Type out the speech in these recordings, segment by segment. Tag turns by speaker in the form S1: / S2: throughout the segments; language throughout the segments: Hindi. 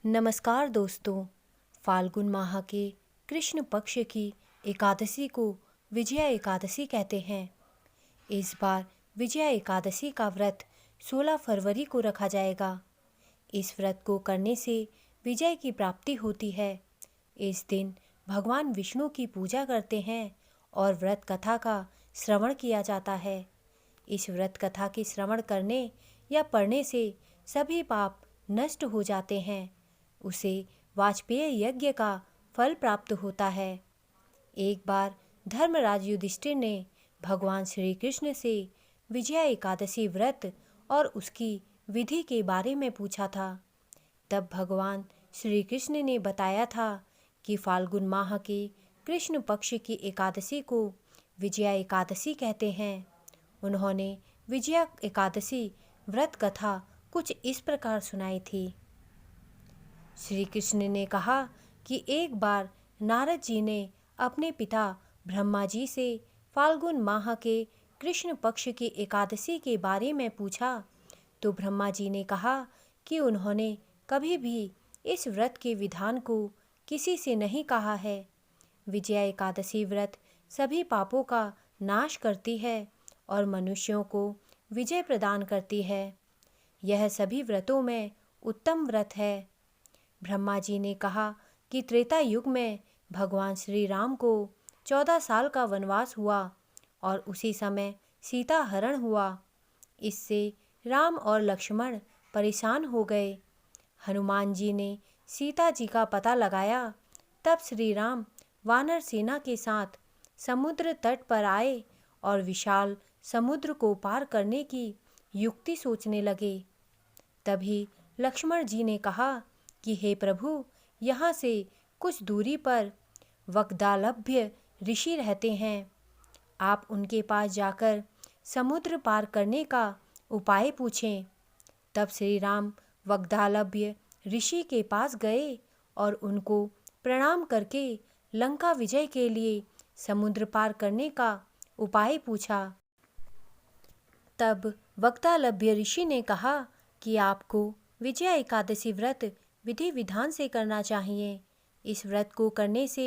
S1: नमस्कार दोस्तों। फाल्गुन माह के कृष्ण पक्ष की एकादशी को विजया एकादशी कहते हैं। इस बार विजया एकादशी का व्रत 16 फरवरी को रखा जाएगा। इस व्रत को करने से विजय की प्राप्ति होती है। इस दिन भगवान विष्णु की पूजा करते हैं और व्रत कथा का श्रवण किया जाता है। इस व्रत कथा के श्रवण करने या पढ़ने से सभी पाप नष्ट हो जाते हैं। उसे वाजपेय यज्ञ का फल प्राप्त होता है। एक बार धर्मराज युधिष्ठिर ने भगवान श्री कृष्ण से विजया एकादशी व्रत और उसकी विधि के बारे में पूछा था। तब भगवान श्री कृष्ण ने बताया था कि फाल्गुन माह के कृष्ण पक्ष की एकादशी को विजया एकादशी कहते हैं। उन्होंने विजया एकादशी व्रत कथा कुछ इस प्रकार सुनाई थी। श्री कृष्ण ने कहा कि एक बार नारद जी ने अपने पिता ब्रह्मा जी से फाल्गुन माह के कृष्ण पक्ष की एकादशी के बारे में पूछा तो ब्रह्मा जी ने कहा कि उन्होंने कभी भी इस व्रत के विधान को किसी से नहीं कहा है। विजया एकादशी व्रत सभी पापों का नाश करती है और मनुष्यों को विजय प्रदान करती है। यह सभी व्रतों में उत्तम व्रत है। ब्रह्मा जी ने कहा कि त्रेता युग में भगवान श्री राम को 14 साल का वनवास हुआ और उसी समय सीता हरण हुआ। इससे राम और लक्ष्मण परेशान हो गए। हनुमान जी ने सीता जी का पता लगाया। तब श्री राम वानर सेना के साथ समुद्र तट पर आए और विशाल समुद्र को पार करने की युक्ति सोचने लगे। तभी लक्ष्मण जी ने कहा कि हे प्रभु, यहाँ से कुछ दूरी पर वग्दालभ्य ऋषि रहते हैं। आप उनके पास जाकर समुद्र पार करने का उपाय पूछें। तब श्री राम वग्दालभ्य ऋषि के पास गए और उनको प्रणाम करके लंका विजय के लिए समुद्र पार करने का उपाय पूछा। तब वग्दालभ्य ऋषि ने कहा कि आपको विजया एकादशी व्रत विधि विधान से करना चाहिए। इस व्रत को करने से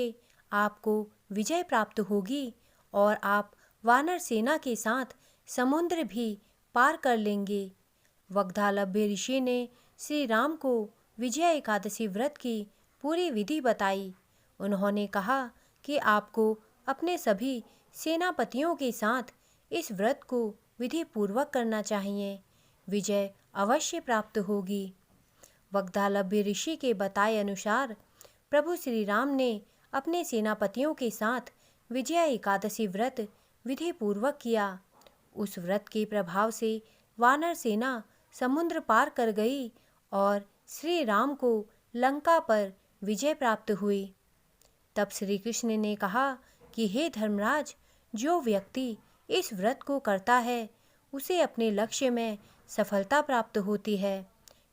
S1: आपको विजय प्राप्त होगी और आप वानर सेना के साथ समुद्र भी पार कर लेंगे। वग्दालभ्य ऋषि ने श्री राम को विजया एकादशी व्रत की पूरी विधि बताई। उन्होंने कहा कि आपको अपने सभी सेनापतियों के साथ इस व्रत को विधि पूर्वक करना चाहिए। विजय अवश्य प्राप्त होगी। वग्दालभ्य ऋषि के बताए अनुसार प्रभु श्री राम ने अपने सेनापतियों के साथ विजया एकादशी व्रत विधि पूर्वक किया। उस व्रत के प्रभाव से वानर सेना समुद्र पार कर गई और श्री राम को लंका पर विजय प्राप्त हुई। तब श्री कृष्ण ने कहा कि हे धर्मराज, जो व्यक्ति इस व्रत को करता है उसे अपने लक्ष्य में सफलता प्राप्त होती है,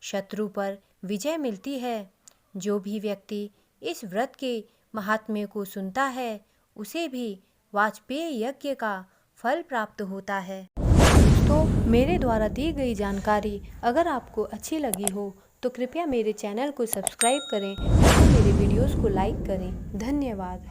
S1: शत्रु पर विजय मिलती है। जो भी व्यक्ति इस व्रत के महात्म्य को सुनता है उसे भी वाजपेय यज्ञ का फल प्राप्त होता है। तो मेरे द्वारा दी गई जानकारी अगर आपको अच्छी लगी हो तो कृपया मेरे चैनल को सब्सक्राइब करें और मेरे वीडियोस को लाइक करें। धन्यवाद।